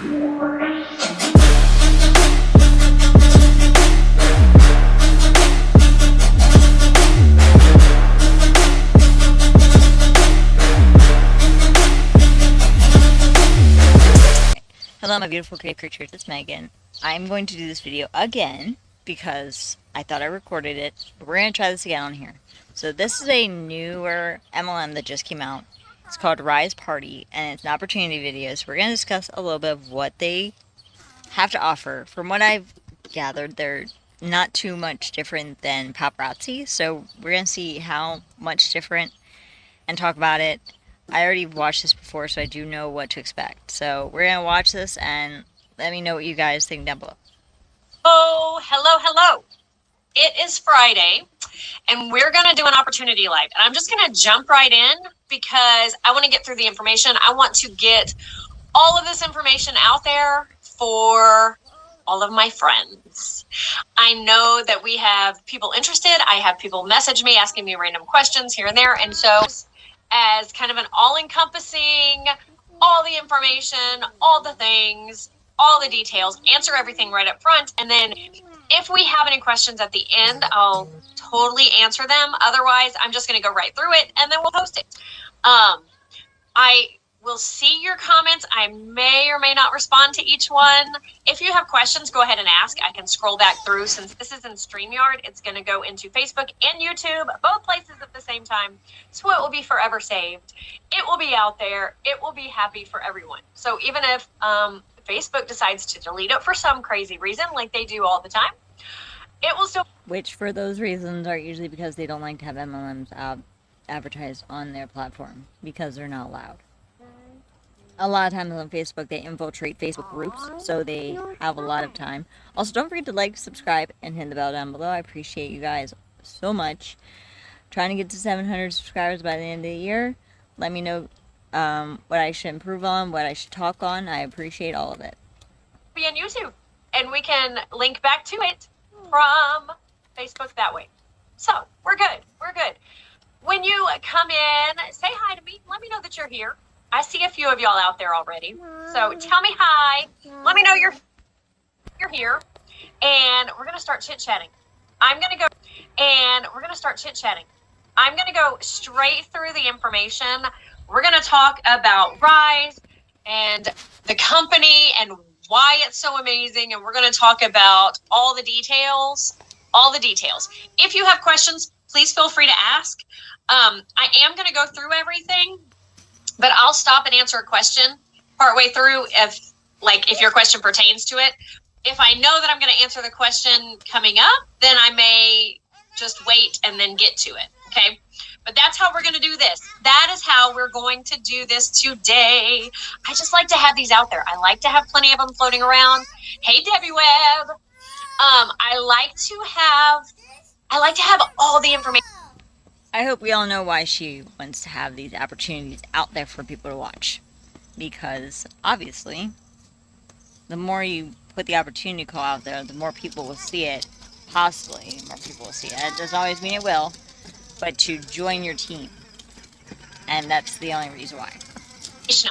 Hello my beautiful creative creatures, it's Megan. I'm going to do this video again because I thought I recorded it, but we're going to try this again on here. So this is a newer MLM that just came out. It's called Ryze Party, and it's an opportunity video. So we're going to discuss a little bit of what they have to offer. From what I've gathered, they're not too much different than Paparazzi. So we're going to see how much different and talk about it. I already watched this before, so I do know what to expect. So we're going to watch this and let me know what you guys think down below. Oh, hello. It is Friday, and we're going to do an opportunity live. And I'm just going to jump right in because I want to get through the information. I want to get all of this information out there for all of my friends. I know that we have people interested. I have people message me, asking me random questions here and there. And so as kind of an all-encompassing, all the information, all the things, all the details, answer everything right up front. And then if we have any questions at the end, I'll totally answer them. Otherwise, I'm just going to go right through it and then we'll post it. I will see your comments. I may or may not respond to each one. If you have questions, go ahead and ask. I can scroll back through. Since this is in StreamYard, it's going to go into Facebook and YouTube, both places at the same time. So it will be forever saved. It will be out there. It will be happy for everyone. So even if Facebook decides to delete it for some crazy reason, like they do all the time, it will still... Which for those reasons are usually because they don't like to have MLMs advertised on their platform because they're not allowed. A lot of times on Facebook, they infiltrate Facebook groups, so they have a lot of time. Also, don't forget to like, subscribe, and hit the bell down below. I appreciate you guys so much. Trying to get to 700 subscribers by the end of the year. Let me know what I should improve on, what I should talk on. I appreciate all of it. Be on YouTube, and we can link back to it from Facebook that way. So, we're good. We're good. When you come in, say hi to me. Let me know that you're here. I see a few of y'all out there already. So tell me hi. Let me know you're here. And we're going to start chit-chatting. I'm going to go straight through the information. We're going to talk about Ryze and the company and why it's so amazing. And we're going to talk about all the details. If you have questions, please feel free to ask. I am going to go through everything, but I'll stop and answer a question partway through if your question pertains to it. If I know that I'm going to answer the question coming up, then I may just wait and then get to it, okay? But that's how we're going to do this. That is how we're going to do this today. I just like to have these out there. I like to have plenty of them floating around. Hey, Debbie Webb. I like to have all the information. I hope we all know why she wants to have these opportunities out there for people to watch. Because, obviously, the more you put the opportunity call out there, the more people will see it. Possibly, more people will see it. It doesn't always mean it will. But to join your team. And that's the only reason why.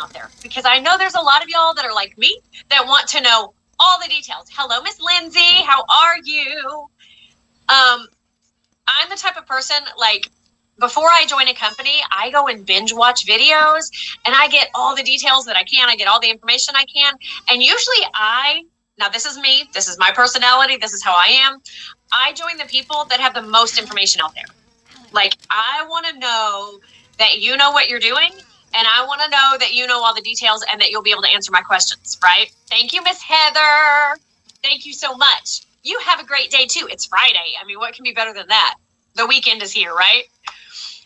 Out there. Because I know there's a lot of y'all that are like me that want to know all the details. Hello, Miss Lindsay. How are you? I'm the type of person, like, before I join a company, I go and binge watch videos and I get all the details that I can. I get all the information I can. And usually now this is me, this is my personality, this is how I am. I join the people that have the most information out there. Like, I want to know that you know what you're doing, and I want to know that you know all the details and that you'll be able to answer my questions, right? Thank you, Miss Heather. Thank you so much. You have a great day too. It's Friday. I mean, what can be better than that? The weekend is here, right?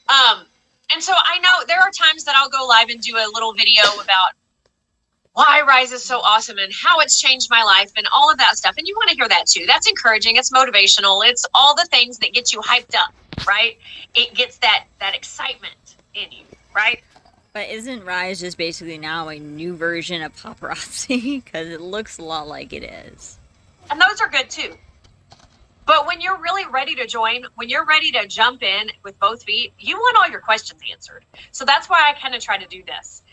And so I know there are times that I'll go live and do a little video about why Ryze is so awesome and how it's changed my life and all of that stuff. And you want to hear that too. That's encouraging. It's motivational. It's all the things that get you hyped up, right? It gets that excitement in you, right? But isn't Ryze just basically now a new version of Paparazzi? Because it looks a lot like it is. And those are good too. But when you're really ready to join, when you're ready to jump in with both feet, you want all your questions answered. So that's why I kind of try to do this.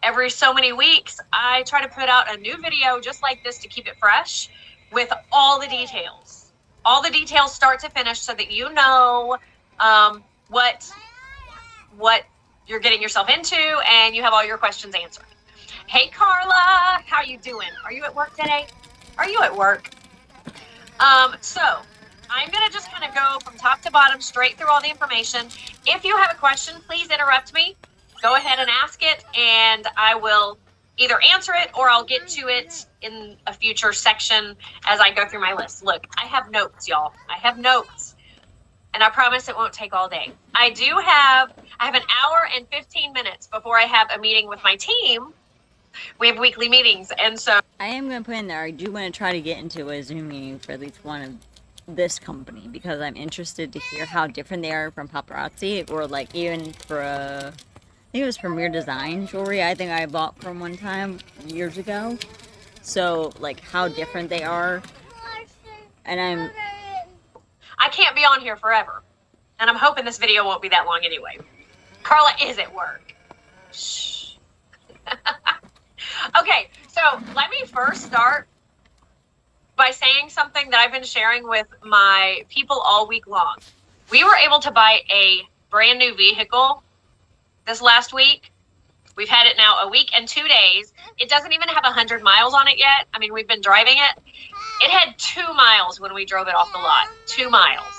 every so many weeks, I try to put out a new video just like this to keep it fresh with all the details. All the details start to finish so that you know what you're getting yourself into and you have all your questions answered. Hey, Carla, how you doing? Are you at work today? Are you at work? So I'm going to just kind of go from top to bottom, straight through all the information. If you have a question, please interrupt me. Go ahead and ask it, and I will either answer it or I'll get to it in a future section as I go through my list. Look, I have notes, y'all. I have notes, and I promise it won't take all day. I have an hour and 15 minutes before I have a meeting with my team. We have weekly meetings, and so I am going to put in there, I do want to try to get into a Zoom meeting for at least one of this company, because I'm interested to hear how different they are from Paparazzi, or like even for I think it was Premier Design Jewelry I think I bought from one time years ago. So like how different they are. And I can't be on here forever, and I'm hoping this video won't be that long anyway. Carla is at work. Shh. Okay, so let me first start by saying something that I've been sharing with my people all week long. We were able to buy a brand new vehicle this last week. We've had it now a week and 2 days. It doesn't even have 100 miles on it yet. I mean, we've been driving it. It had 2 miles when we drove it off the lot. 2 miles.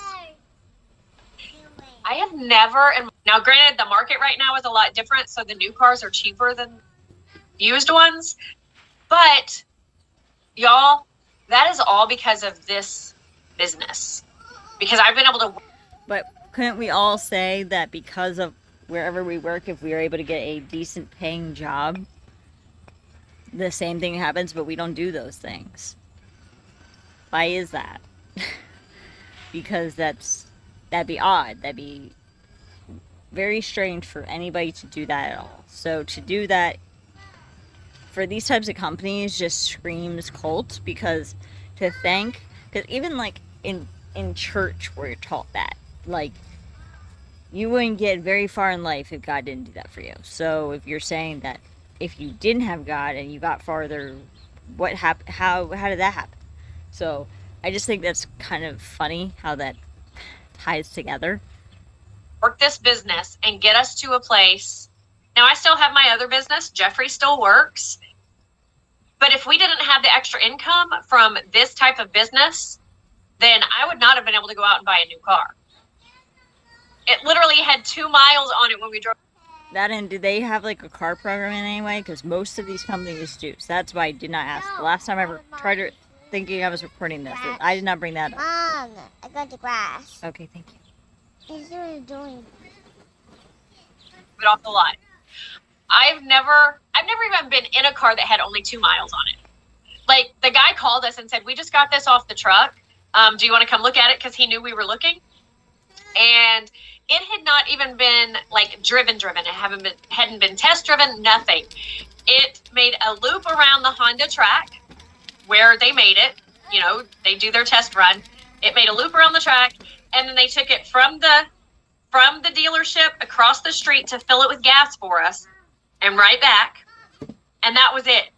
I have never, and now granted, the market right now is a lot different, so the new cars are cheaper than used ones. But y'all, that is all because of this business. Because I've been able to. But couldn't we all say that because of wherever we work, if we are able to get a decent paying job, the same thing happens, but we don't do those things? Why is that? Because that'd be odd. That'd be very strange for anybody to do that at all. So to do that for these types of companies just screams cult, because even like in church where you're taught that, like, you wouldn't get very far in life if God didn't do that for you. So if you're saying that if you didn't have God and you got farther, what happened? How did that happen? So I just think that's kind of funny how that ties together. Work this business and get us to a place. Now, I still have my other business. Jeffrey still works. But if we didn't have the extra income from this type of business, then I would not have been able to go out and buy a new car. It literally had 2 miles on it when we drove. That, and do they have like a car program in any way? Because most of these companies do. So that's why I did not ask. The last time I ever tried thinking I was recording this, I did not bring that up. Mom, I got the grass. Okay, thank you. What are you doing? It off the lot. I've never even been in a car that had only 2 miles on it. Like, the guy called us and said, "We just got this off the truck. Do you want to come look at it?" Because he knew we were looking. And it had not even been like driven. It hadn't been test driven, nothing. It made a loop around the Honda track where they made it. You know, they do their test run. It made a loop around the track, and then they took it from the dealership across the street to fill it with gas for us, and right back. And that was it.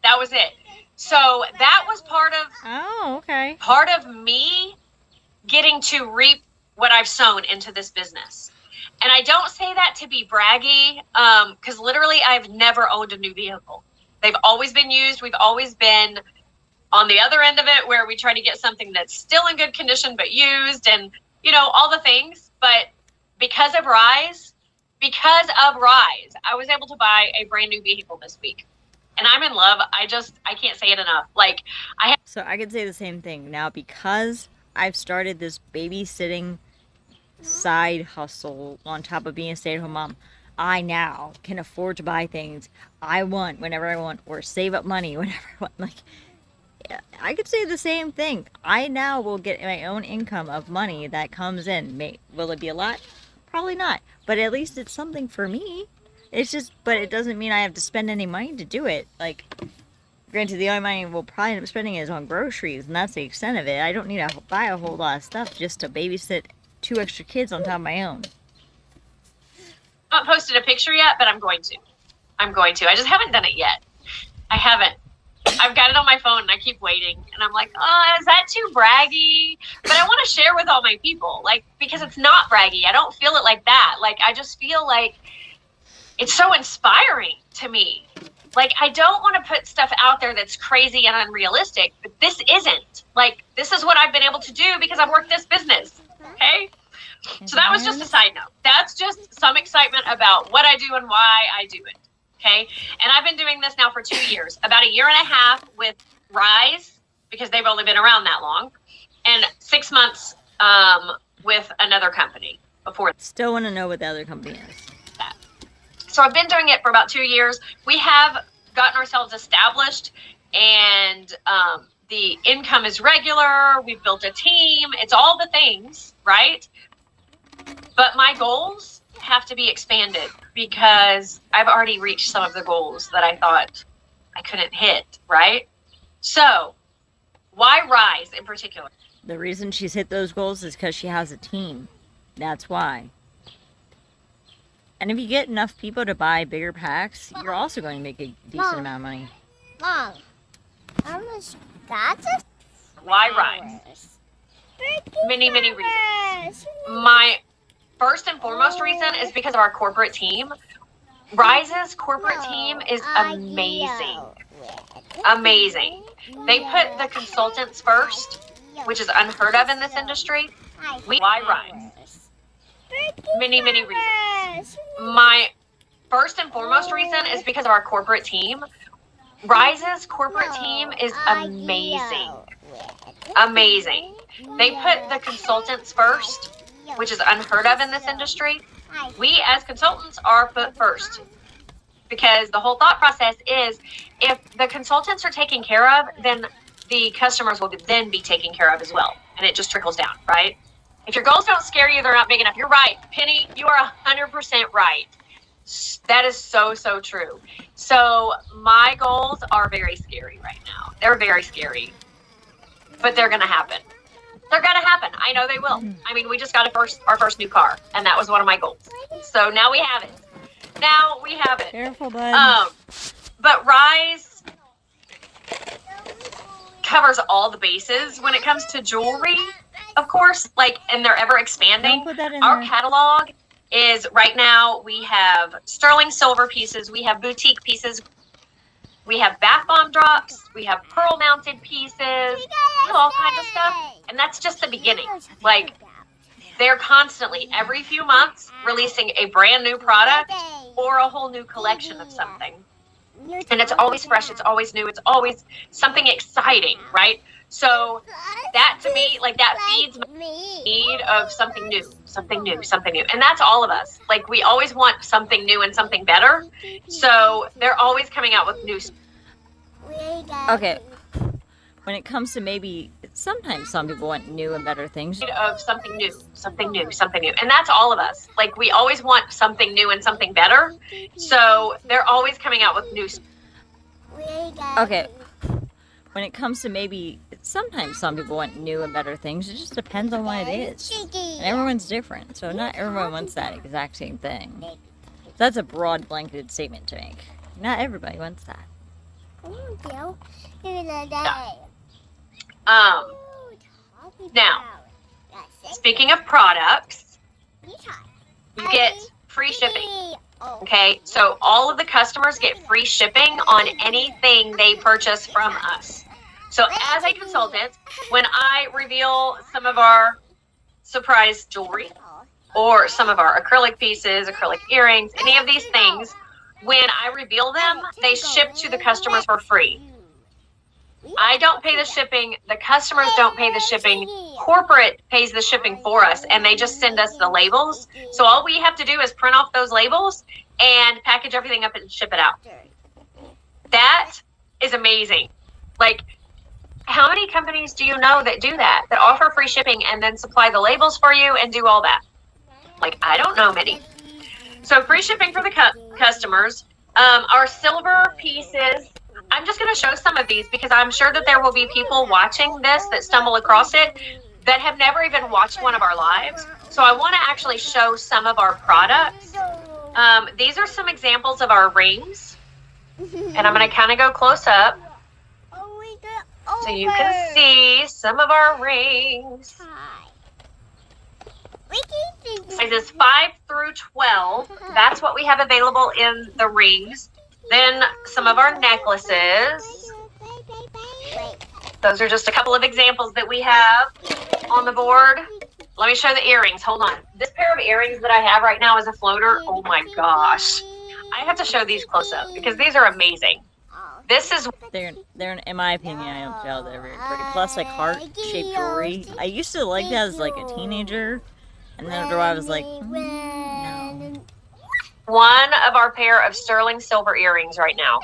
So that was part of me getting to reap what I've sown into this business. And I don't say that to be braggy, because literally I've never owned a new vehicle. They've always been used. We've always been on the other end of it where we try to get something that's still in good condition but used, and, you know, all the things. But because of Ryze, I was able to buy a brand new vehicle this week. And I'm in love. I can't say it enough. So I could say the same thing. Now, because I've started this babysitting side hustle on top of being a stay-at-home mom, I now can afford to buy things I want whenever I want, or save up money whenever I want. Like, I could say the same thing. I now will get my own income of money that comes in. Will it be a lot? Probably not. But at least it's something for me. But it doesn't mean I have to spend any money to do it. Like, granted, the only money we'll probably end up spending is on groceries, and that's the extent of it. I don't need to buy a whole lot of stuff just to babysit 2 extra kids on top of my own. I haven't posted a picture yet, but I'm going to. I'm going to. I just haven't done it yet. I haven't. I've got it on my phone and I keep waiting. And I'm like, oh, is that too braggy? But I want to share with all my people, like, because it's not braggy. I don't feel it like that. Like, I just feel like it's so inspiring to me. Like, I don't want to put stuff out there that's crazy and unrealistic, but this isn't. Like, this is what I've been able to do because I've worked this business. Okay? So that was just a side note. That's just some excitement about what I do and why I do it. Okay. And I've been doing this now for 2 years, about a year and a half with Ryze, because they've only been around that long, and 6 months with another company before. Still want to know what the other company is. That. So I've been doing it for about 2 years. We have gotten ourselves established, and the income is regular. We've built a team. It's all the things, right? But my goals have to be expanded because I've already reached some of the goals that I thought I couldn't hit, right? So why Ryze in particular? The reason she's hit those goals is because she has a team. That's why. And if you get enough people to buy bigger packs, you're also going to make a decent amount of money. Mom, how much got it? Why Ryze? Many reasons. My first and foremost reason is because of our corporate team. Ryze's corporate team is amazing. Amazing. They put the consultants first, which is unheard of in this industry. Why Ryze? Many reasons. My first and foremost reason is because of our corporate team. Ryze's corporate team is amazing. Amazing. They put the consultants first, which is unheard of in this industry. We as consultants are put first because the whole thought process is if the consultants are taken care of, then the customers will then be taken care of as well. And it just trickles down, right? If your goals don't scare you, they're not big enough. You're right. Penny, you are 100% right. That is so true. So my goals are very scary right now. They're very scary, but they're going to happen. They're going to happen. I know they will. I mean, we just got our first new car, and that was one of my goals. So now we have it. Now we have it. Careful, bud. But Ryze covers all the bases when it comes to jewelry, of course, like, and they're ever expanding. Don't put that in Our there. catalog is right now we have sterling silver pieces, we have boutique pieces, we have bath bomb drops, we have pearl mounted pieces, we have all kinds of stuff, and that's just the beginning. Like, they're constantly, every few months, releasing a brand new product or a whole new collection of something. And it's always fresh, it's always new, it's always something exciting, right? So that to me, like, that feeds my need of something new. And that's all of us. Like, we always want something new and something better. So they're always coming out with new stuff. Okay. When it comes to maybe, sometimes some people want new and better things. Of something new. And that's all of us. Like, we always want something new and something better. So they're always coming out with new stuff. Okay. When it comes to maybe, sometimes some people want new and better things. It just depends on what it is. And everyone's different. So not everyone wants that exact same thing. That's a broad blanketed statement to make. Not everybody wants that. Now, speaking of products, you get free shipping. Okay, so all of the customers get free shipping on anything they purchase from us. So as a consultant, when I reveal some of our surprise jewelry or some of our acrylic pieces, acrylic earrings, any of these things, when I reveal them, they ship to the customers for free. I don't pay the shipping. The customers don't pay the shipping. Corporate pays the shipping for us, and they just send us the labels. So all we have to do is print off those labels and package everything up and ship it out. That is amazing. Like, how many companies do you know that do that offer free shipping and then supply the labels for you and do all that? Like, I don't know many. So free shipping for the customers. Our silver pieces, I'm just going to show some of these because I'm sure that there will be people watching this that stumble across it that have never even watched one of our lives. So I want to actually show some of our products These are some examples of our rings. And I'm going to kind of go close up so you can see some of our rings. Sizes 5 through 12. That's what we have available in the rings. Then some of our necklaces. Those are just a couple of examples that we have on the board. Let me show the earrings. Hold on. This pair of earrings that I have right now is a floater. Oh my gosh. I have to show these close up because these are amazing. This is... They're in my opinion, I don't feel they're very pretty. Plus, like, heart-shaped jewelry. I used to like that as, like, a teenager. And then after a while, I was like, no. One of our pair of sterling silver earrings right now.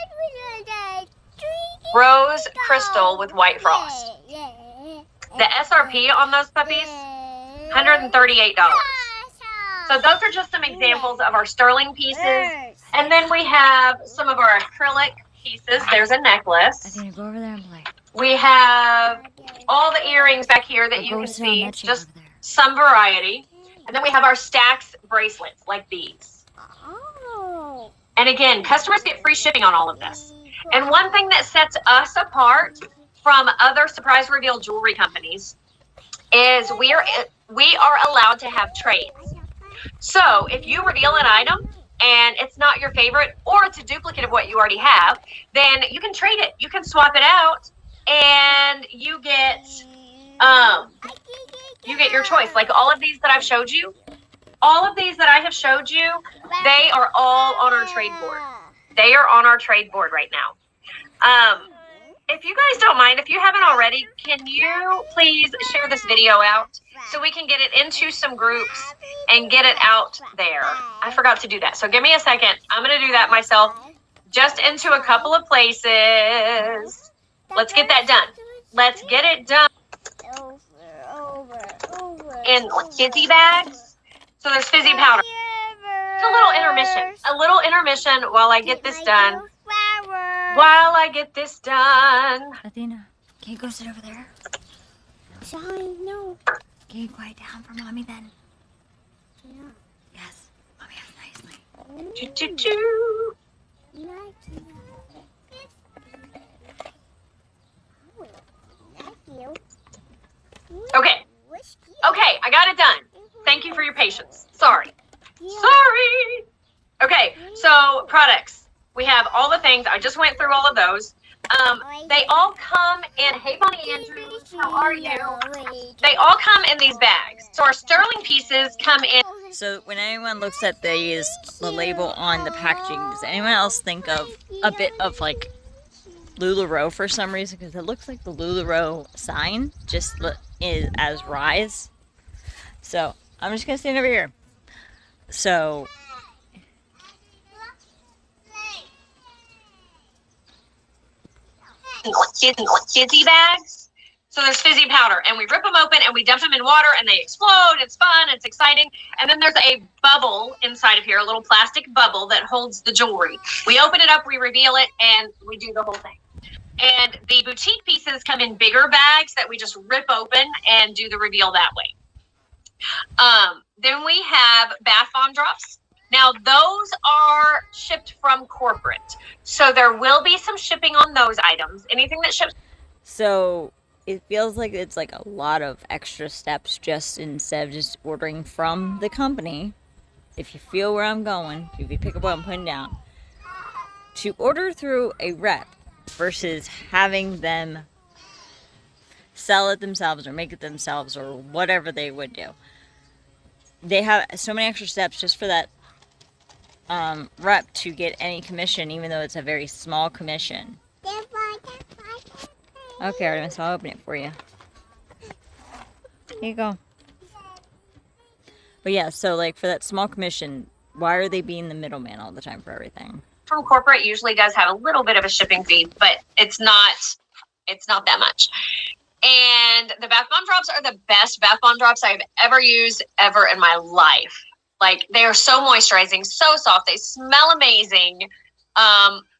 Rose crystal with white frost. The SRP on those puppies, $138. So those are just some examples of our sterling pieces. And then we have some of our acrylic pieces. There's a necklace. I think go over there and play. We have all the earrings back here that you can see, just some variety. And then we have our stacks bracelets like these. And again, customers get free shipping on all of this. And one thing that sets us apart from other surprise reveal jewelry companies is we are allowed to have trades. So if you reveal an item and it's not your favorite or it's a duplicate of what you already have, then you can trade it. You can swap it out and you get your choice. Like all of these that I've showed you, all of these that I have showed you, they are all on our trade board. They are on our trade board right now. If you guys don't mind, if you haven't already, can you please share this video out so we can get it into some groups and get it out there? I forgot to do that. So give me a second. I'm going to do that myself, just into a couple of places. Let's get that done. Let's get it done. In fizzy bags. So there's fizzy powder. It's a little intermission. A little intermission while I get this done. While I get this done. Athena, can you go sit over there? Sorry, no. Can you quiet down for mommy then? Yeah. Yes. Mommy has nicely. Choo-choo-choo. Okay. Okay, I got it done. Thank you for your patience. Sorry. Sorry. Okay, so products. We have all the things. I just went through all of those. They all come in, hey Bonnie Andrews, how are you? They all come in these bags. So our sterling pieces come in. So when anyone looks at the label on the packaging, does anyone else think of a bit of like LuLaRoe for some reason? Because it looks like the LuLaRoe sign just is as Ryze. So I'm just going to stand over here. So fizzy bags. So there's fizzy powder, and we rip them open and we dump them in water and they explode. It's fun, it's exciting. And then there's a bubble inside of here, a little plastic bubble that holds the jewelry. We open it up, we reveal it, and we do the whole thing. And the boutique pieces come in bigger bags that we just rip open and do the reveal that way. Then we have bath bomb drops. Now, those are shipped from corporate. So there will be some shipping on those items. Anything that ships. So it feels like it's like a lot of extra steps just instead of just ordering from the company. If you feel where I'm going, if you pick up what I'm putting down, to order through a rep versus having them sell it themselves or make it themselves or whatever they would do. They have so many extra steps just for that rep to get any commission, even though it's a very small commission. Okay, Artemis, I'll open it for you. Here you go. But yeah, so like for that small commission, why are they being the middleman all the time for everything? From corporate usually does have a little bit of a shipping fee, but it's not that much. And the bath bomb drops are the best bath bomb drops I've ever used ever in my life. Like, they are so moisturizing, so soft. They smell amazing.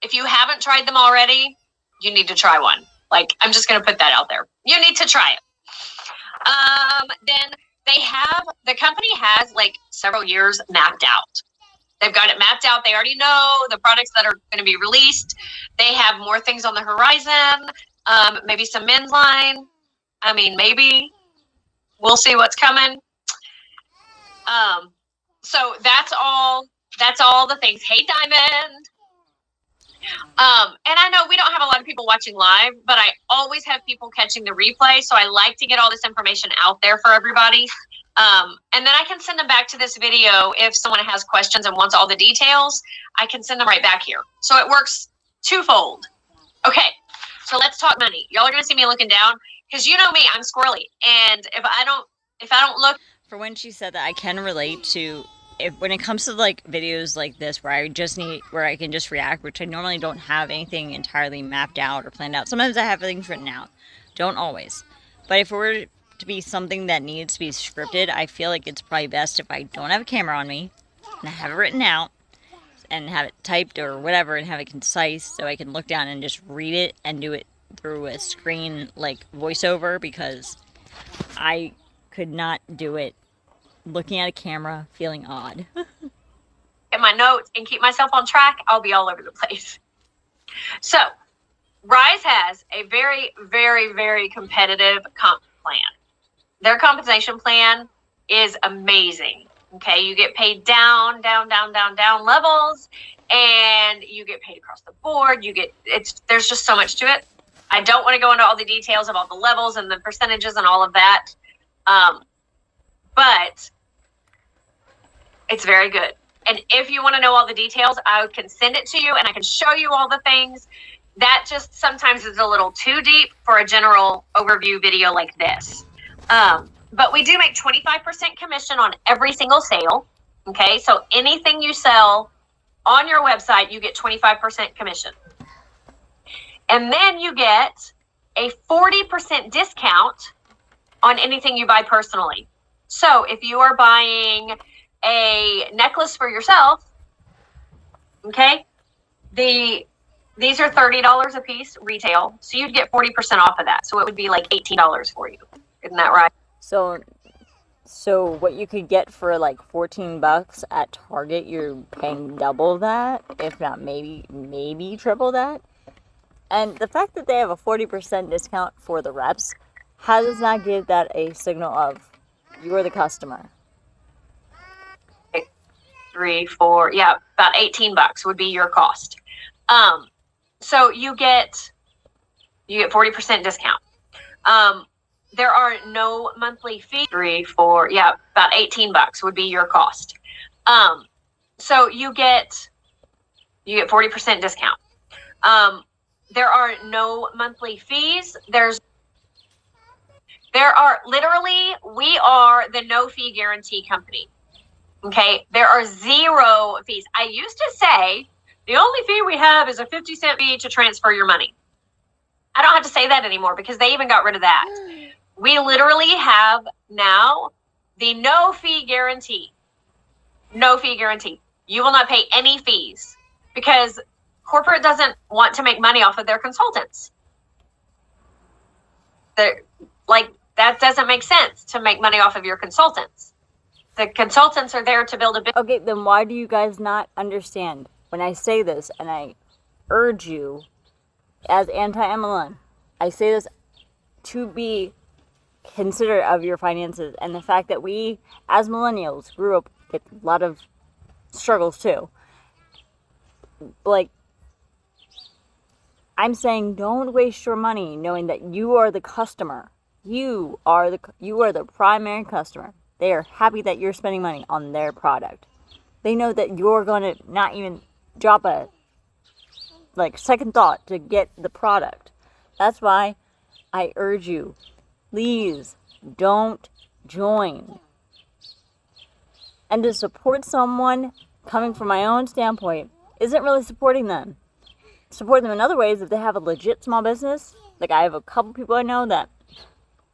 If you haven't tried them already, you need to try one. Like, I'm just going to put that out there. You need to try it. Then the company has like several years mapped out. They've got it mapped out. They already know the products that are going to be released. They have more things on the horizon. Maybe some men's line. I mean, maybe. We'll see what's coming. So that's all the things. Hey, Diamond. And I know we don't have a lot of people watching live, but I always have people catching the replay. So I like to get all this information out there for everybody. And then I can send them back to this video. If someone has questions and wants all the details, I can send them right back here. So it works twofold. Okay. So let's talk money. Y'all are going to see me looking down because you know me, I'm squirrely. And if I don't look. For when she said that, I can relate to when it comes to like videos like this where I can just react, which I normally don't have anything entirely mapped out or planned out. Sometimes I have things written out. Don't always. But if it were to be something that needs to be scripted, I feel like it's probably best if I don't have a camera on me and I have it written out and have it typed or whatever and have it concise so I can look down and just read it and do it through a screen like voiceover, because I could not do it looking at a camera feeling odd. In my notes and keep myself on track, I'll be all over the place. So Ryze has a very, very, very competitive comp plan. Their compensation plan is amazing. Okay, you get paid down levels, and you get paid across the board. There's just so much to it. I don't want to go into all the details about the levels and the percentages and all of that. But it's very good. And if you want to know all the details, I can send it to you and I can show you all the things. That just sometimes is a little too deep for a general overview video like this. But we do make 25% commission on every single sale. Okay, so anything you sell on your website, you get 25% commission. And then you get a 40% discount on anything you buy personally. So if you are buying a necklace for yourself, okay, these are $30 a piece retail. So you'd get 40% off of that. So it would be like $18 for you. Isn't that right? So what you could get for like $14 at Target, you're paying double that, if not maybe triple that. And the fact that they have a 40% discount for the reps, how does not give that a signal of you're the customer? 3, 4, yeah, about $18 would be your cost. So you get 40% discount. There are no monthly fees. 3, 4, yeah, about $18 would be your cost. So you get 40% discount. There are no monthly fees. We are the no fee guarantee company. Okay, there are 0 fees. I used to say the only fee we have is a 50-cent fee to transfer your money. I don't have to say that anymore because they even got rid of that. We literally have now the no fee guarantee. No fee guarantee. You will not pay any fees because corporate doesn't want to make money off of their consultants. That doesn't make sense to make money off of your consultants. The consultants are there to build a business. Okay, then why do you guys not understand when I say this and I urge you as anti-MLM? I say this to be considerate of your finances and the fact that we as millennials grew up with a lot of struggles too. Like, I'm saying don't waste your money knowing that you are the customer. You are the primary customer. They are happy that you're spending money on their product. They know that you're going to not even drop a second thought to get the product. That's why I urge you, please don't join. And to support someone, coming from my own standpoint, isn't really supporting them. Support them in other ways if they have a legit small business. Like, I have a couple people I know that,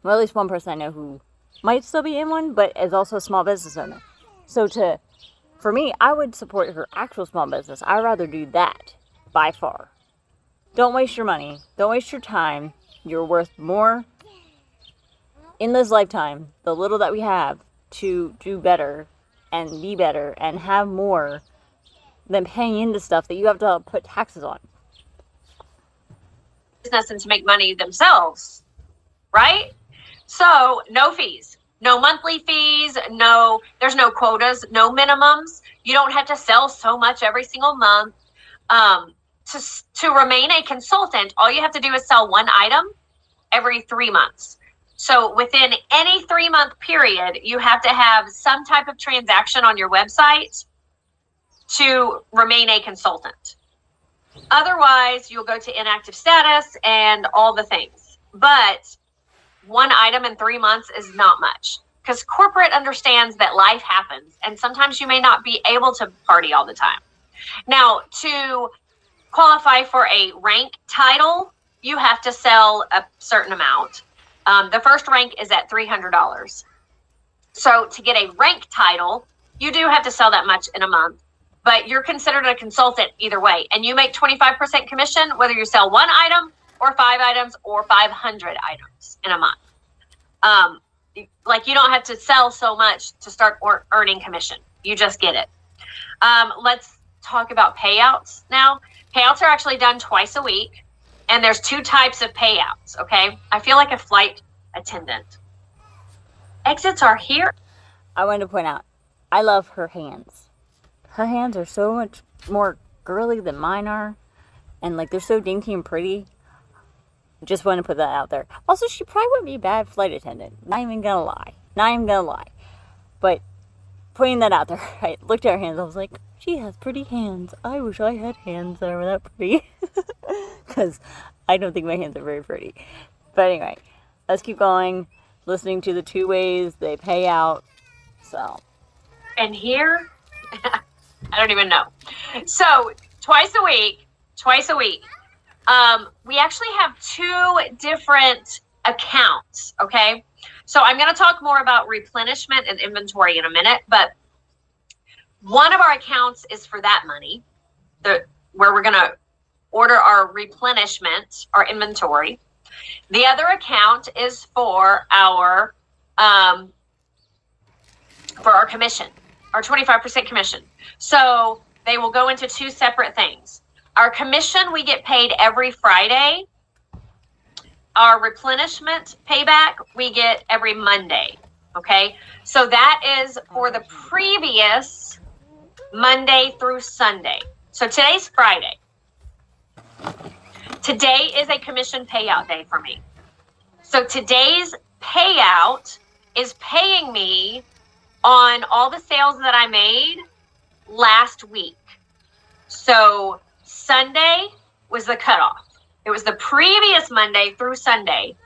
well, at least one person I know who might still be in one, but is also a small business owner. So for me, I would support her actual small business. I'd rather do that, by far. Don't waste your money. Don't waste your time. You're worth more in this lifetime, the little that we have, to do better and be better and have more than paying into stuff that you have to put taxes on. Business and to make money themselves, right? So no fees, no monthly fees, there's no quotas, no minimums. You don't have to sell so much every single month. To remain a consultant, all you have to do is sell one item every 3 months. So within any 3-month period, you have to have some type of transaction on your website to remain a consultant. Otherwise, you'll go to inactive status and all the things. But one item in 3 months is not much, because corporate understands that life happens and sometimes you may not be able to party all the time. Now, to qualify for a rank title, you have to sell a certain amount. The first rank is at $300. So to get a rank title, you do have to sell that much in a month, but you're considered a consultant either way. And you make 25% commission, whether you sell one item or 5 items or 500 items in a month. Like, you don't have to sell so much to start earning commission. You just get it. Let's talk about payouts now. Payouts are actually done twice a week, and there's 2 types of payouts, okay? I feel like a flight attendant. Exits are here. I wanted to point out, I love her hands. Her hands are so much more girly than mine are, and like, they're so dainty and pretty. Just want to put that out there. Also, she probably wouldn't be a bad flight attendant. Not even gonna lie. But putting that out there, I looked at her hands. I was like, she has pretty hands. I wish I had hands that were that pretty. Because I don't think my hands are very pretty. But anyway, let's keep going. Listening to the 2 ways they pay out. So. And here, I don't even know. So twice a week. We actually have 2 different accounts, okay? So I'm going to talk more about replenishment and inventory in a minute, but one of our accounts is for that money, where we're going to order our replenishment, our inventory. The other account is for our commission, our 25% commission. So they will go into 2 separate things. Our commission, we get paid every Friday. Our replenishment payback, we get every Monday, okay? So that is for the previous Monday through Sunday. So today's Friday. Today is a commission payout day for me. So today's payout is paying me on all the sales that I made last week. So Sunday was the cutoff. It was the previous Monday through Sunday.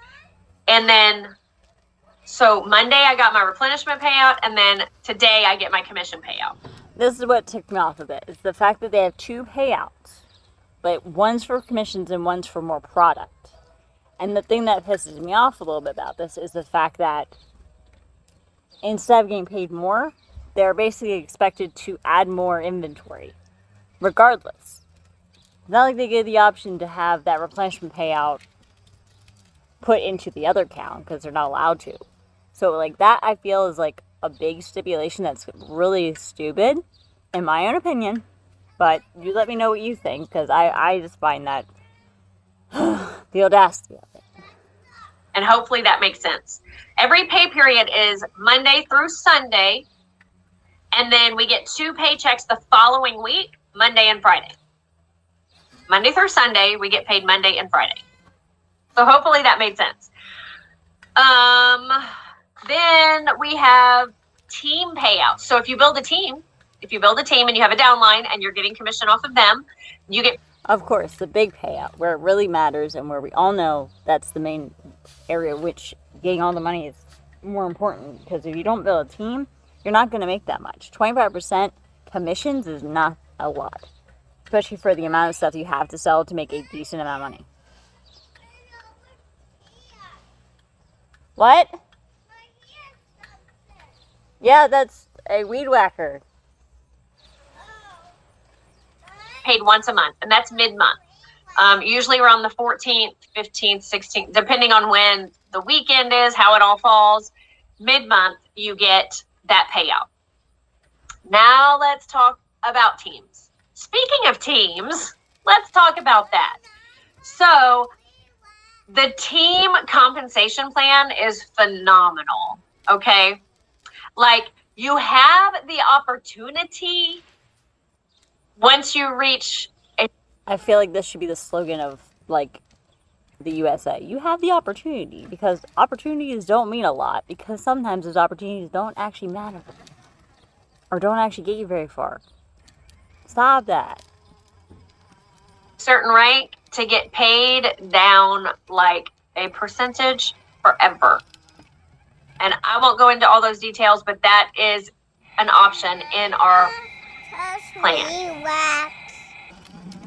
And then, so Monday I got my replenishment payout, and then today I get my commission payout. This is what ticked me off a bit. It's the fact that they have 2 payouts, but one's for commissions and one's for more product. And the thing that pisses me off a little bit about this is the fact that instead of getting paid more, they're basically expected to add more inventory, regardless. It's not like they give the option to have that replenishment payout put into the other account, because they're not allowed to. So like, that I feel is like a big stipulation that's really stupid, in my own opinion. But you let me know what you think, because I just find that the audacity of it. And hopefully that makes sense. Every pay period is Monday through Sunday, and then we get 2 paychecks the following week, Monday and Friday. Monday through Sunday, we get paid Monday and Friday. So hopefully that made sense. Then we have team payouts. So if you build a team and you have a downline and you're getting commission off of them, you get... Of course, the big payout, where it really matters and where we all know that's the main area which getting all the money is more important. Because if you don't build a team, you're not going to make that much. 25% commissions is not a lot. Especially for the amount of stuff you have to sell to make a decent amount of money. What? Yeah, that's a weed whacker. Paid once a month, and that's mid-month. Usually around the 14th, 15th, 16th, depending on when the weekend is, how it all falls. Mid-month, you get that payout. Now let's talk about teams. Speaking of teams, let's talk about that. So the team compensation plan is phenomenal, okay? Like, you have the opportunity once you reach I feel like this should be the slogan of, like, the USA. You have the opportunity, because opportunities don't mean a lot, because sometimes those opportunities don't actually matter or don't actually get you very far. Stop that. certain rank to get paid down like a percentage forever. And I won't go into all those details, but that is an option in our plan,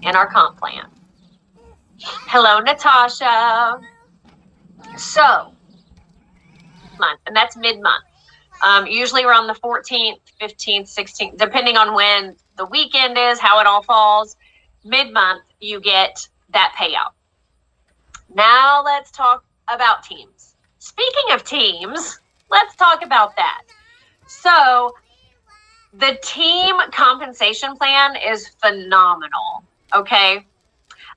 in our comp plan. Hello, Natasha. So, month, and that's mid-month. Usually around the 14th, 15th, 16th, depending on when the weekend is, how it all falls. Mid-month, you get that payout. Now let's talk about teams. Speaking of teams, let's talk about that. So the team compensation plan is phenomenal, okay?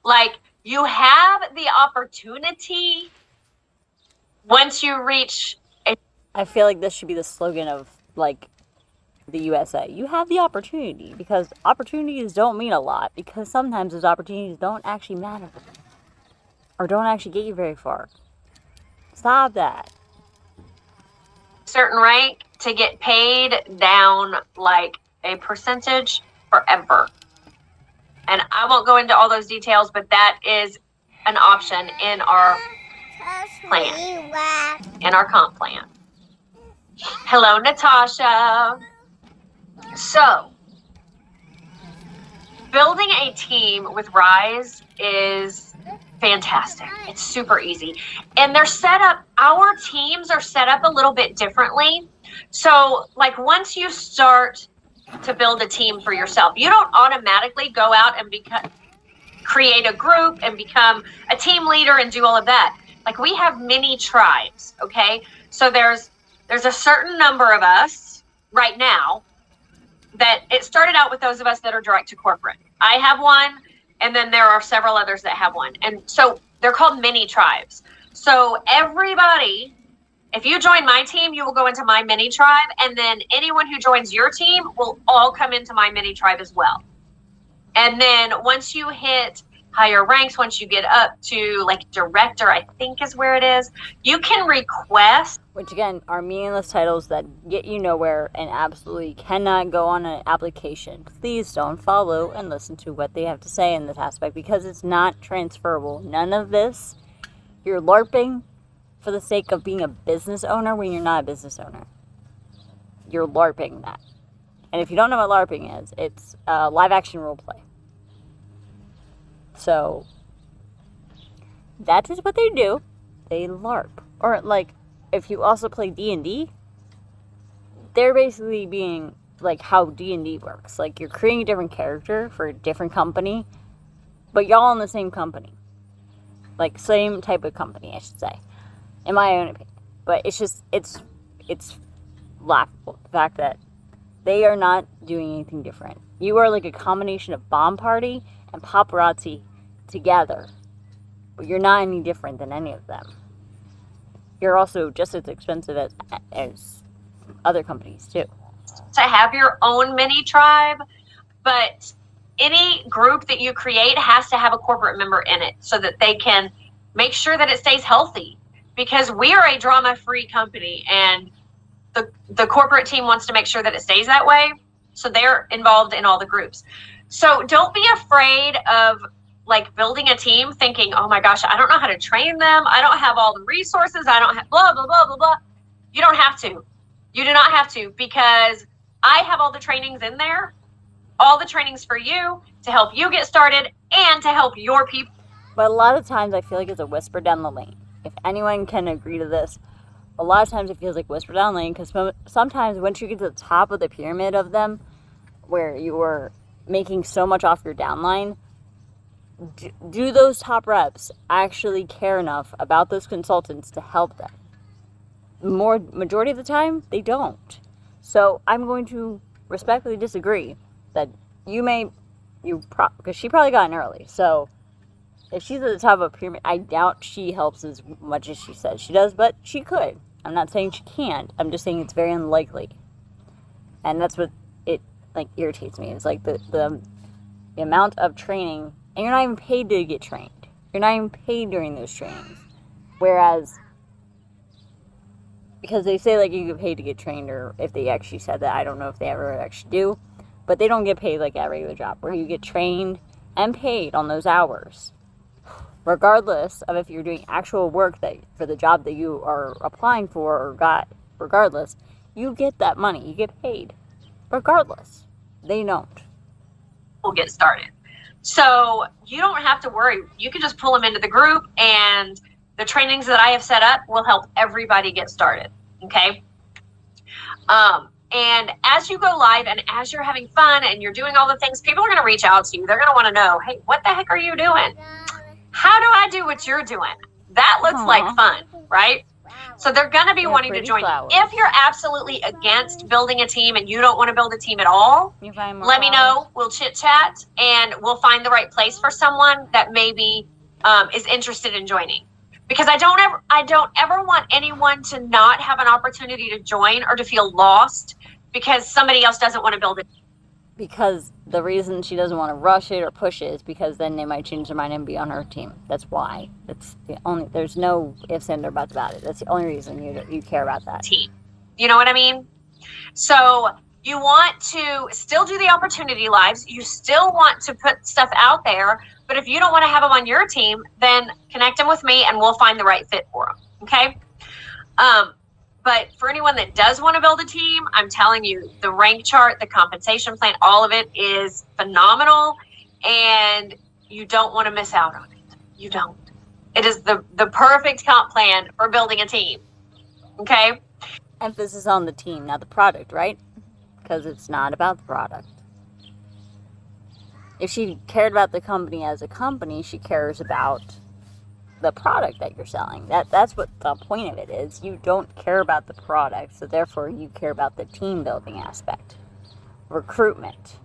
Like, you have the opportunity once you reach I feel like this should be the slogan of, like, the USA. You have the opportunity, because opportunities don't mean a lot, because sometimes those opportunities don't actually matter or don't actually get you very far. Stop that. certain rank to get paid down like a percentage forever. And I won't go into all those details, but that is an option in our plan, in our comp plan. Hello, Natasha. So, building a team with Ryze is fantastic. It's super easy. And they're set up, our teams are set up a little bit differently. So, like, once you start to build a team for yourself, you don't automatically go out and create a group and become a team leader and do all of that. Like, we have many tribes, okay? So there's a certain number of us right now that it started out with those of us that are direct to corporate. I have one, and then there are several others that have one. And so they're called mini tribes. So everybody, if you join my team, you will go into my mini tribe, and then anyone who joins your team will all come into my mini tribe as well. And then once you hit higher ranks, once you get up to like director, I think is where it is, you can request. Which again are meaningless titles that get you nowhere and absolutely cannot go on an application. Please don't follow and listen to what they have to say in this aspect, because it's not transferable. None of this, you're LARPing for the sake of being a business owner when you're not a business owner. You're LARPing that. And if you don't know what LARPing is, it's live action role play. So that is what they do. They LARP. Or like, if you also play D&D, they're basically being like how D&D works. Like, you're creating a different character for a different company, but y'all in the same company. Like, same type of company, I should say, in my own opinion. But it's just, it's laughable, the fact that they are not doing anything different. You are like a combination of Bomb Party and Paparazzi together, but you're not any different than any of them. You're also just as expensive as other companies too. To have your own mini tribe, but any group that you create has to have a corporate member in it so that they can make sure that it stays healthy, because we are a drama-free company, and the corporate team wants to make sure that it stays that way, so they're involved in all the groups. So don't be afraid of like building a team thinking, oh my gosh, I don't know how to train them, I don't have all the resources, I don't have blah, blah, blah, blah, blah. You don't have to. You do not have to, because I have all the trainings in there, all the trainings for you to help you get started and to help your people. But a lot of times I feel like it's a whisper down the lane. If anyone can agree to this, a lot of times it feels like whisper down the lane, because sometimes once you get to the top of the pyramid of them, where you are making so much off your downline, do those top reps actually care enough about those consultants to help them? Majority of the time, they don't. So I'm going to respectfully disagree that you may because she probably got in early. So if she's at the top of a pyramid, I doubt she helps as much as she says she does, but she could. I'm not saying she can't. I'm just saying it's very unlikely. And that's what it, like, irritates me. It's like the amount of training, and you're not even paid to get trained. You're not even paid during those trainings. Whereas, because they say, like, you get paid to get trained, or if they actually said that, I don't know if they ever actually do, but they don't get paid like a regular job, where you get trained and paid on those hours. Regardless of if you're doing actual work that for the job that you are applying for or got, regardless, you get that money. You get paid. Regardless. They don't. We'll get started. So you don't have to worry. You can just pull them into the group, and the trainings that I have set up will help everybody get started. Okay. And as you go live and as you're having fun and you're doing all the things, people are going to reach out to you. They're going to want to know, hey, what the heck are you doing? How do I do what you're doing? That looks like fun, right? So they're going to be wanting to join you. If you're absolutely against building a team and you don't want to build a team at all, let me know. We'll chit chat and we'll find the right place for someone that maybe is interested in joining. Because I don't ever want anyone to not have an opportunity to join or to feel lost because somebody else doesn't want to build it. Because the reason she doesn't want to rush it or push it is because then they might change their mind and be on her team. That's why. That's the only. There's no ifs, ands, or buts about it. That's the only reason you care about that. Team. You know what I mean? So you want to still do the opportunity lives. You still want to put stuff out there. But if you don't want to have them on your team, then connect them with me and we'll find the right fit for them. Okay? But for anyone that does want to build a team, I'm telling you, the rank chart, the compensation plan, all of it is phenomenal. And you don't want to miss out on it. You don't. It is the perfect comp plan for building a team. Okay? Emphasis on the team, not the product, right? Because it's not about the product. If she cared about the company as a company, she cares about the product that you're selling. That's what the point of it is. You don't care about the product, so therefore you care about the team building aspect. Recruitment.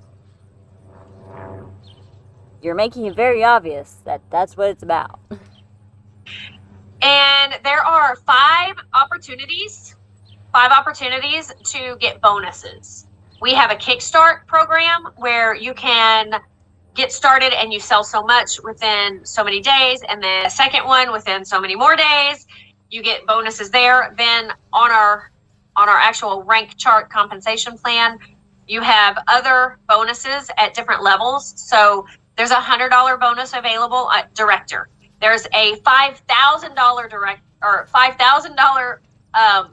You're making it very obvious that that's what it's about. And there are 5 opportunities to get bonuses. We have a Kickstart program where you can get started and you sell so much within so many days, and then the second one within so many more days, you get bonuses there. Then on our actual rank chart compensation plan, you have other bonuses at different levels. So there's a $100 bonus available at director. There's a $5,000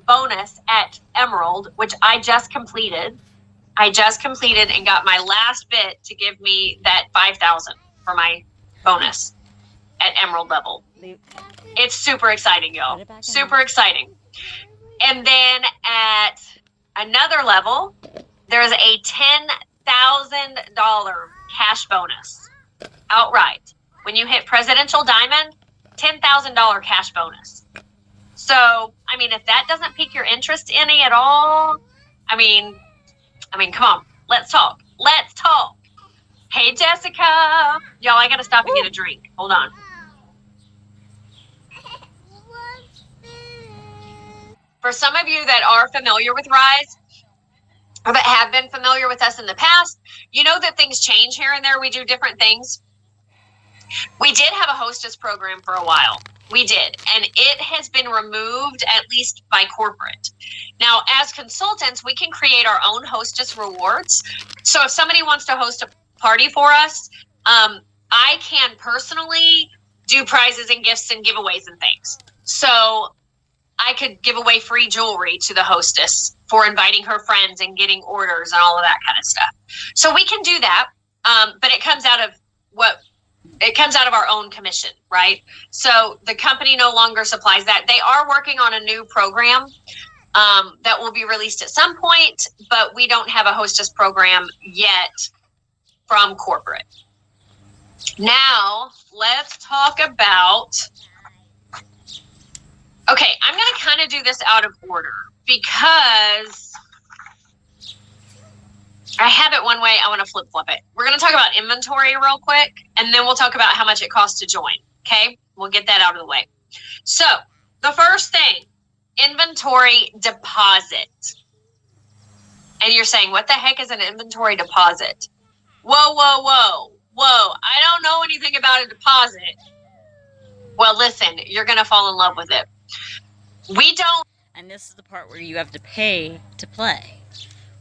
bonus at Emerald, which I just completed. And got my last bit to give me that 5,000 for my bonus at Emerald level. It's super exciting, y'all. Super exciting. And then at another level, there's a $10,000 cash bonus outright. When you hit Presidential Diamond, $10,000 cash bonus. So, I mean, if that doesn't pique your interest any at all, I mean, come on. Let's talk. Hey, Jessica. Y'all, I got to stop and get a drink. Hold on. For some of you that are familiar with Ryze, or that have been familiar with us in the past, you know that things change here and there. We do different things. We did have a hostess program for a while. We did. And it has been removed, at least by corporate. Now, as consultants, we can create our own hostess rewards. So if somebody wants to host a party for us, I can personally do prizes and gifts and giveaways and things. So I could give away free jewelry to the hostess for inviting her friends and getting orders and all of that kind of stuff. So we can do that, but it comes out of our own commission, right? So the company no longer supplies that. They are working on a new program that will be released at some point, but we don't have a hostess program yet from corporate. Now, let's talk about... Okay, I'm going to kind of do this out of order because I have it one way. I want to flip it. We're going to talk about inventory real quick, and then we'll talk about how much it costs to join. Okay? We'll get that out of the way. So the first thing, inventory deposit. And you're saying, what the heck is an inventory deposit? Whoa, whoa, whoa, whoa. I don't know anything about a deposit. Well, listen, you're going to fall in love with it. We don't. And this is the part where you have to pay to play,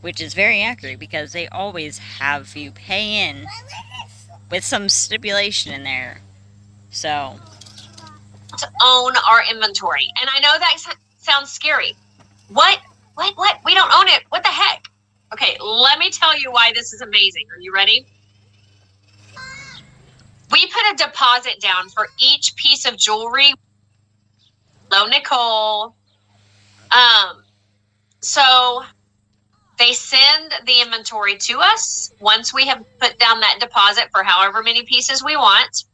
which is very accurate because they always have you pay in with some stipulation in there. So, to own our inventory. And I know that sounds scary. What? We don't own it. What the heck? Okay, let me tell you why this is amazing. Are you ready? We put a deposit down for each piece of jewelry. Hello, Nicole. So they send the inventory to us. Once we have put down that deposit for however many pieces we want,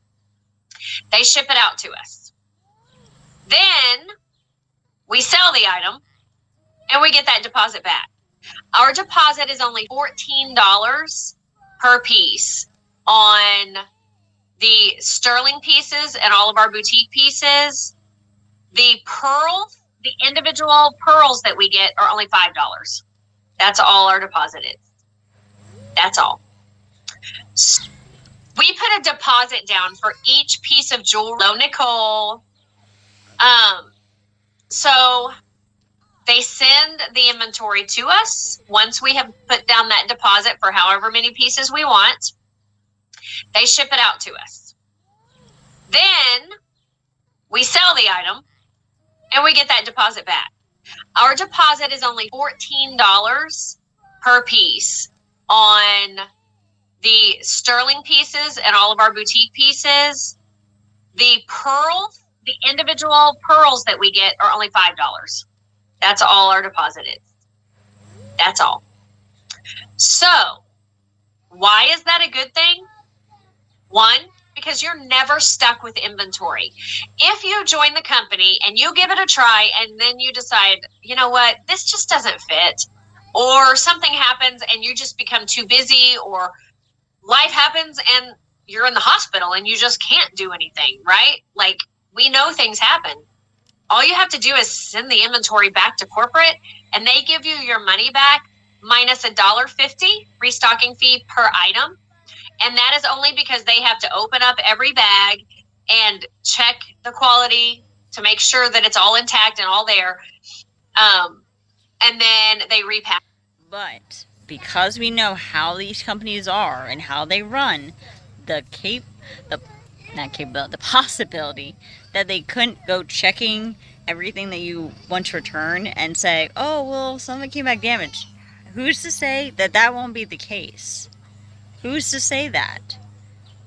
they ship it out to us. Then we sell the item and we get that deposit back. Our deposit is only $14 per piece on the sterling pieces and all of our boutique pieces. The pearls, the individual pearls that we get are only $5. That's all our deposit is. That's all. We put a deposit down for each piece of jewelry. Hello, Nicole. So they send the inventory to us. Once we have put down that deposit for however many pieces we want, they ship it out to us. Then we sell the item and we get that deposit back. Our deposit is only $14 per piece on the sterling pieces and all of our boutique pieces. The pearls, the individual pearls that we get are only $5. That's all our deposit is. That's all. So, why is that a good thing? One, because you're never stuck with inventory. If you join the company and you give it a try and then you decide, you know what, this just doesn't fit, or something happens and you just become too busy, or life happens and you're in the hospital and you just can't do anything, right? Like, we know things happen. All you have to do is send the inventory back to corporate and they give you your money back minus $1.50 restocking fee per item. And that is only because they have to open up every bag and check the quality to make sure that it's all intact and all there. And then they repack. but because we know how these companies are and how they run, the possibility that they couldn't go checking everything that you want to return and say, oh, well, something came back damaged. Who's to say that that won't be the case? Who's to say that?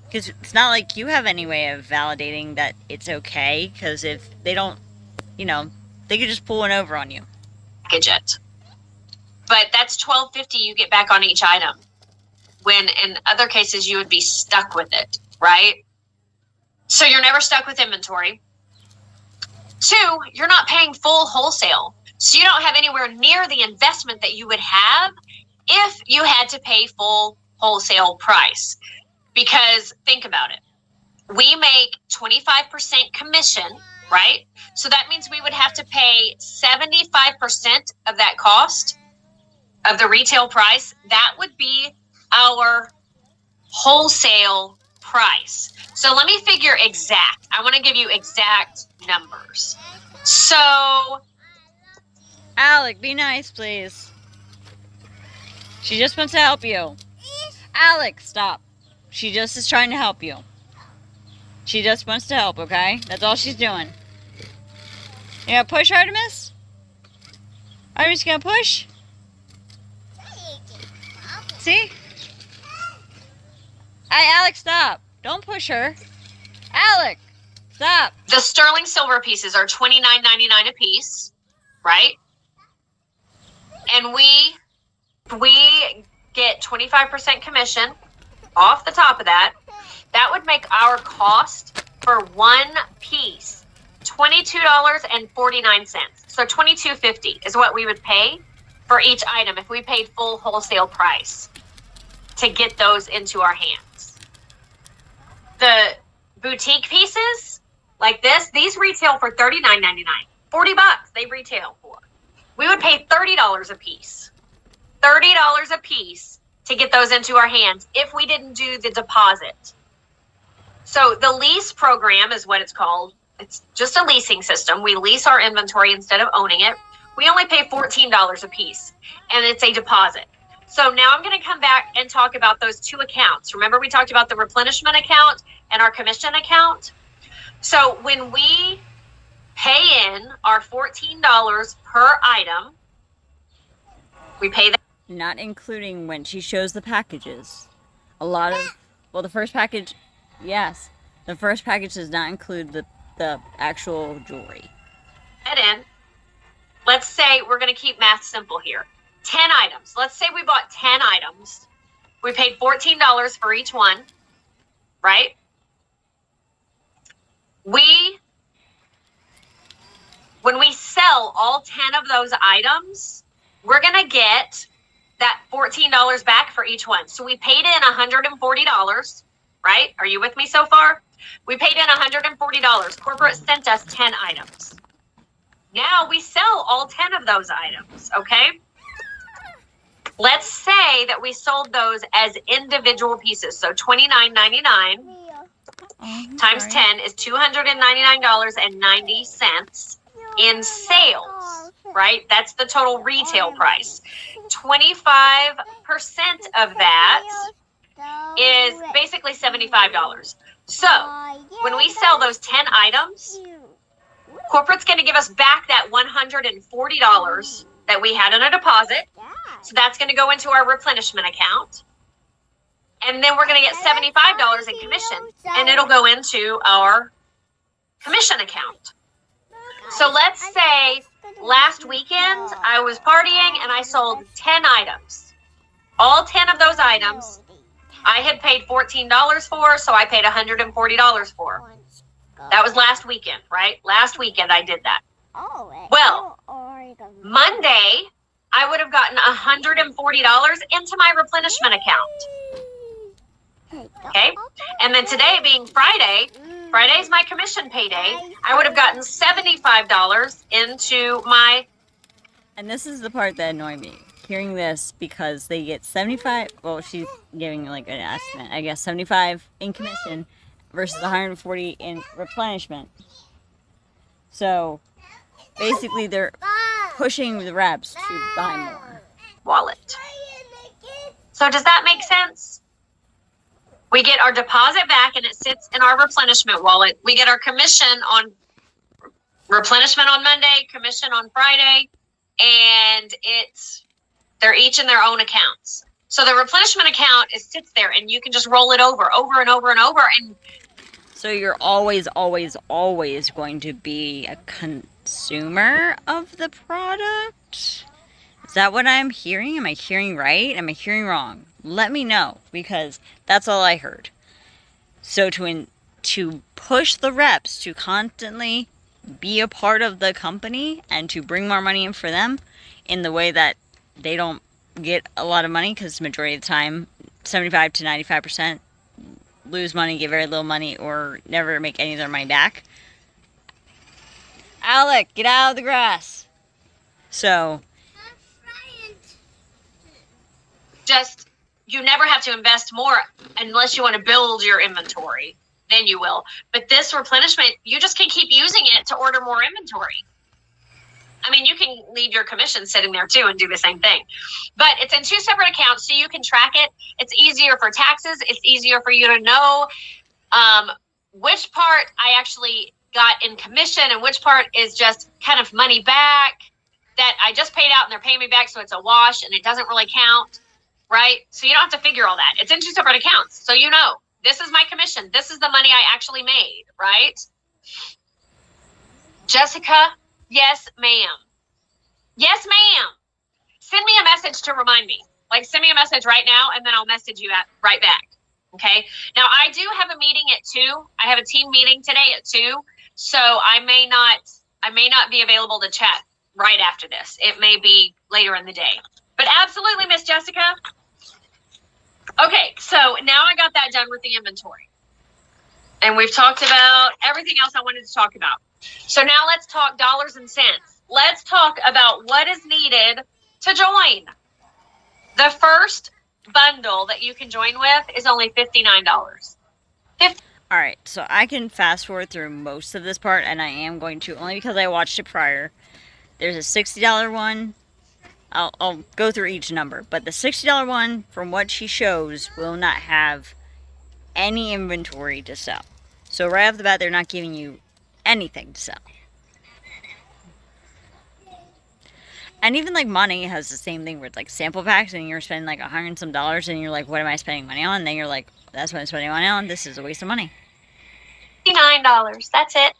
Because it's not like you have any way of validating that it's okay, because if they don't, they could just pull one over on you. Package it. But that's $12.50 you get back on each item, when in other cases you would be stuck with it, right? So you're never stuck with inventory. Two, you're not paying full wholesale. So you don't have anywhere near the investment that you would have if you had to pay full wholesale price. Because think about it. We make 25% commission, right? So that means we would have to pay 75% of that cost of the retail price. That would be our wholesale price. So let me figure exact. I want to give you exact numbers. So, Alec, be nice, please. She just wants to help you. Alec, stop. She just is trying to help you. She just wants to help, okay? That's all she's doing. You gonna push, Artemis? Artemis gonna push? See? Hey, Alec, stop. Don't push her. Alec, stop. The sterling silver pieces are $29.99 a piece, right? And we get 25% commission off the top of that. That would make our cost for one piece $22.49. So $22.50 is what we would pay for each item if we paid full wholesale price. to get those into our hands. The boutique pieces like this, these retail for $39.99. $40 they retail for. We would pay $30 a piece. $30 a piece to get those into our hands if we didn't do the deposit. So the lease program is what it's called. It's just a leasing system. We lease our inventory instead of owning it. We only pay $14 a piece, and it's a deposit. So now I'm going to come back and talk about those two accounts. Remember, we talked about the replenishment account and our commission account. So when we pay in our $14 per item, we pay that. Not including when she shows the packages. A lot of, well, the first package, yes. The first package does not include the actual jewelry. Head in. Let's say we're going to keep math simple here. 10 items. Let's say we bought 10 items. We paid $14 for each one, right? When we sell all 10 of those items, we're going to get that $14 back for each one. So we paid in $140, right? Are you with me so far? We paid in $140. Corporate sent us 10 items. Now we sell all 10 of those items, okay? Let's say that we sold those as individual pieces. So $29.99 times 10 is $299.90 in sales, right? That's the total retail price. 25% of that is basically $75. So when we sell those 10 items, corporate's going to give us back that $140 that we had in a deposit. So that's going to go into our replenishment account. And then we're going to get $75 in commission, and it'll go into our commission account. So let's say last weekend I was partying and I sold 10 items. All 10 of those items I had paid $14 for, so I paid $140 for. That was last weekend, right? Last weekend I did that. Well, Monday I would have gotten $140 into my replenishment account. Okay? And then today being Friday, Friday's my commission payday, I would have gotten $75 into my... And this is the part that annoyed me. Hearing this, because they get 75, well, she's giving like an estimate, I guess 75 in commission versus 140 in replenishment. So basically they're pushing the reps to buy more. Wallet. So does that make sense? We get our deposit back and it sits in our replenishment wallet. We get our commission on replenishment on Monday, commission on Friday, and they're each in their own accounts. So the replenishment account sits there and you can just roll it over and over and over. And so you're always, always, always going to be a consumer of the product? Is that what I'm hearing? Am I hearing right? Am I hearing wrong? Let me know, because that's all I heard. So to push the reps to constantly be a part of the company and to bring more money in for them in the way that they don't get a lot of money, because majority of the time 75 to 95% lose money, get very little money, or never make any of their money back. Alec, get out of the grass. So just, you never have to invest more unless you want to build your inventory. Then you will. But this replenishment, you just can keep using it to order more inventory. I mean, you can leave your commission sitting there too and do the same thing. But it's in two separate accounts, so you can track it. It's easier for taxes. It's easier for you to know which part I actually got in commission and which part is just kind of money back that I just paid out and they're paying me back, so it's a wash and it doesn't really count. Right? So you don't have to figure all that. It's in two separate accounts. So you know, this is my commission. This is the money I actually made, right? Jessica, yes, ma'am. Yes, ma'am. Send me a message to remind me. Like, send me a message right now, and then I'll message you right back. Okay? Now, I do have a meeting at 2. I have a team meeting today at 2. So I may not be available to chat right after this. It may be later in the day. But absolutely, Miss Jessica. Okay, so now I got that done with the inventory. And we've talked about everything else I wanted to talk about. So now let's talk dollars and cents. Let's talk about what is needed to join. The first bundle that you can join with is only $59. Alright, so I can fast forward through most of this part, and I am going to, only because I watched it prior. There's a $60 one. I'll go through each number, but the $60 one, from what she shows, will not have any inventory to sell. So right off the bat, they're not giving you anything to sell. And even like money has the same thing with like sample packs, and you're spending like $100 and some, and you're like, what am I spending money on? And then you're like, that's what I'm spending money on. This is a waste of money. $59. That's it.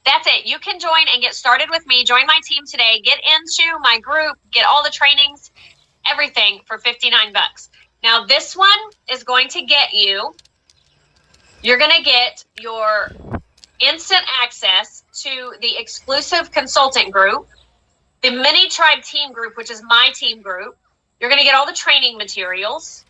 That's it. You can join and get started with me. Join my team today. Get into my group. Get all the trainings, everything for $59. Now this one is going to get you. You're going to get your instant access to the exclusive consultant group, the mini tribe team group, which is my team group. You're going to get all the training materials.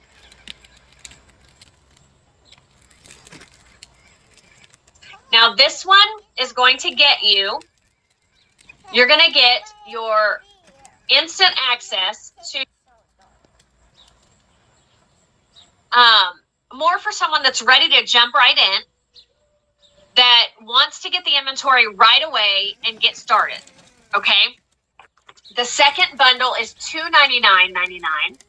Now this one is going to get you, you're going to get your instant access to, more for someone that's ready to jump right in, that wants to get the inventory right away and get started. Okay. The second bundle is $299.99.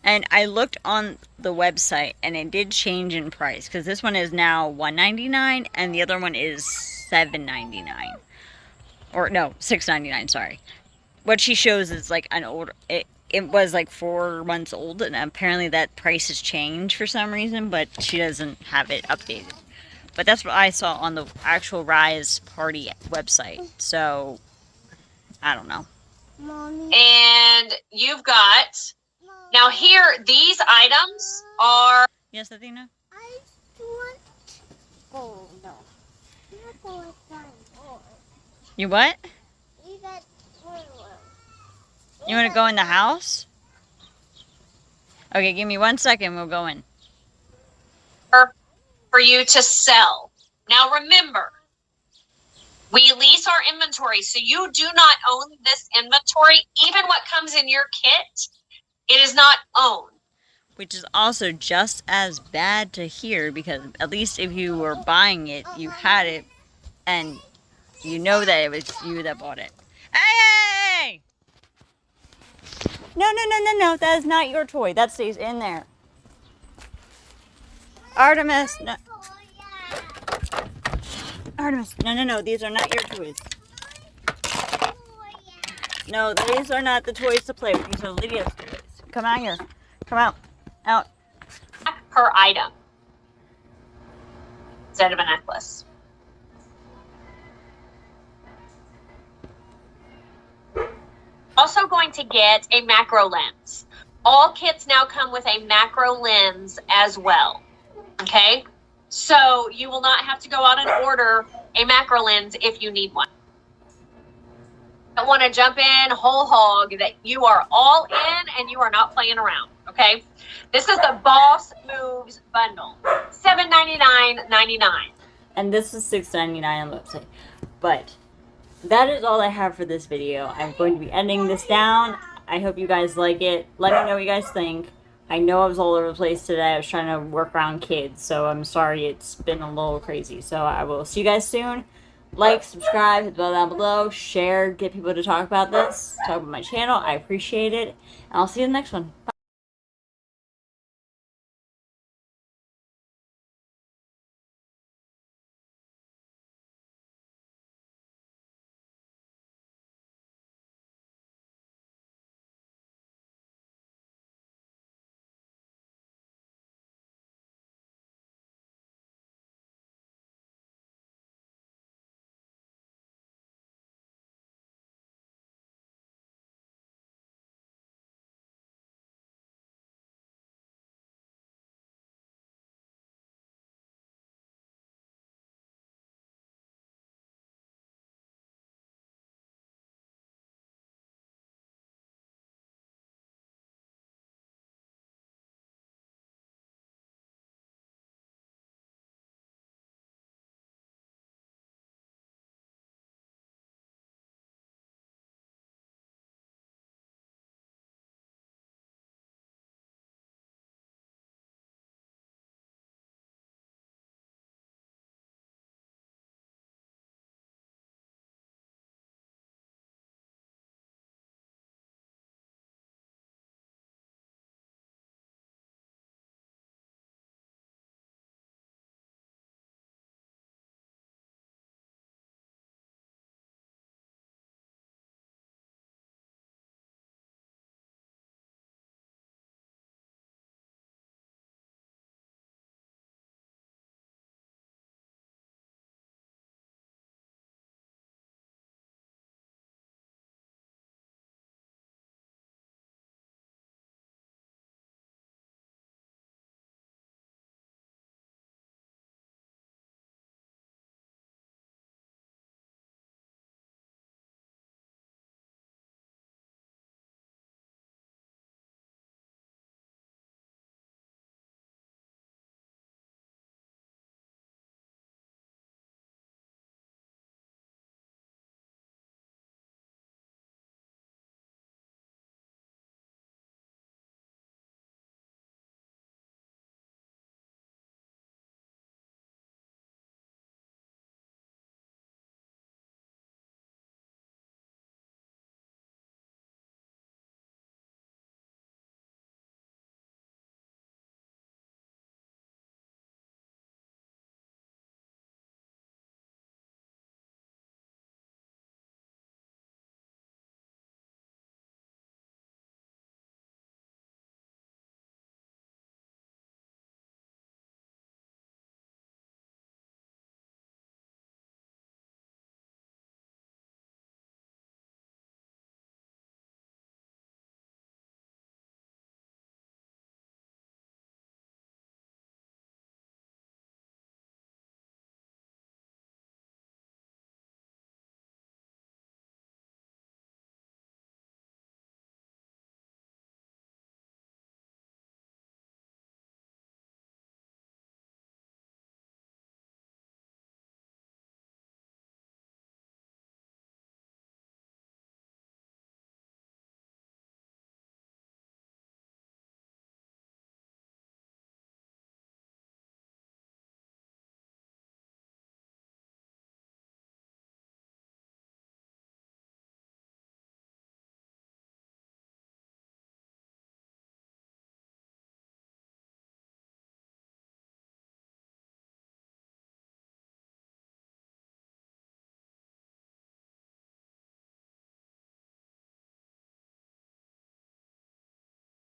And I looked on the website, and it did change in price, because this one is now $199 and the other one is $7.99. Or no, $6.99, sorry. What she shows is like an older, it was like 4 months old, and apparently that price has changed for some reason, but she doesn't have it updated. But that's what I saw on the actual Ryze party website. So I don't know. Mommy. And you've got, now here, these items are... Yes, Athena? I want gold. No. Not gold, gold. You what? You got gold. You want to go in the house? Okay, give me 1 second. We'll go in. for you to sell. Now remember, we lease our inventory, so you do not own this inventory. Even what comes in your kit, it is not owned. Which is also just as bad to hear, because at least if you were buying it, you had it, and you know that it was you that bought it. Hey! No, no, no, no, no. That is not your toy. That stays in there. Artemis, no. Artemis, no, no, no. These are not your toys. No, these are not the toys to play with. These are Lydia's toys. Come out here. Come out. Out. Per item instead of a necklace. Also going to get a macro lens. All kits now come with a macro lens as well. Okay, so you will not have to go out and order a macro lens if you need one. I want to jump in whole hog that you are all in and you are not playing around. Okay, this is the Boss Moves bundle, $799.99. And this is $6.99 on the website. But that is all I have for this video. I'm going to be ending this down. I hope you guys like it. Let me know what you guys think. I know I was all over the place today. I was trying to work around kids, so I'm sorry it's been a little crazy. So I will see you guys soon. Like, subscribe, hit the bell down below, share, get people to talk about this, talk about my channel. I appreciate it. And I'll see you in the next one. Bye.